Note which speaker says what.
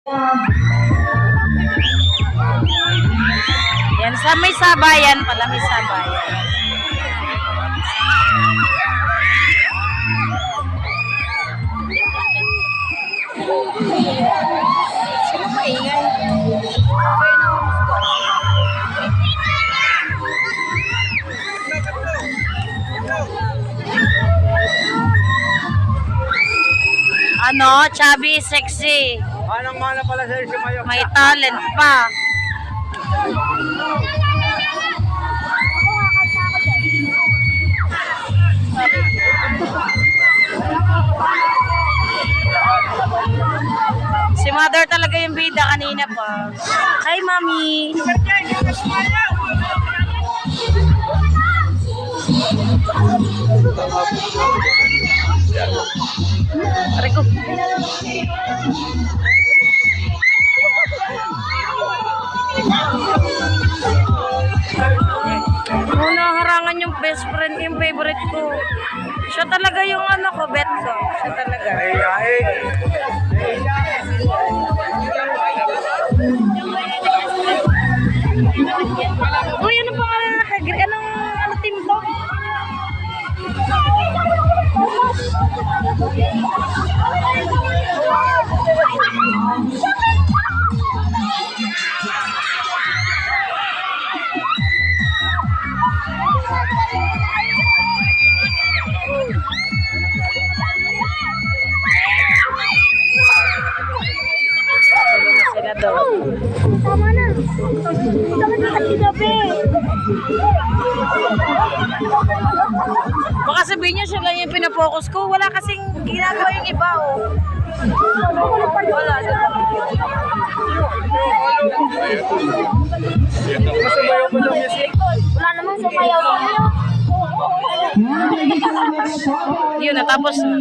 Speaker 1: Yan, sa may sabayan pala, may sabayan. Sino maingay? Okay na gusto. Ano, chubby, sexy.
Speaker 2: Manang-mana pala sa'yo si Mayo.
Speaker 1: May talent pa. Si mother talaga yung bida kanina pa. Hi, mami. Aray ko. Muna harangan yung best friend, yung favorite ko. Siya talaga yung ano ko, bet ko. Siya talaga. Uy, ano pangalan na nakagri? Anong team to? Sila doon.
Speaker 3: Tama na. Tama na kasi gabi.
Speaker 1: Baka sabihin niyo siya lang yung pinapokus ko. Wala kasing ginagawa yung iba, oh. Wala.
Speaker 3: Wala naman sumayaw.
Speaker 1: Yun, natapos na.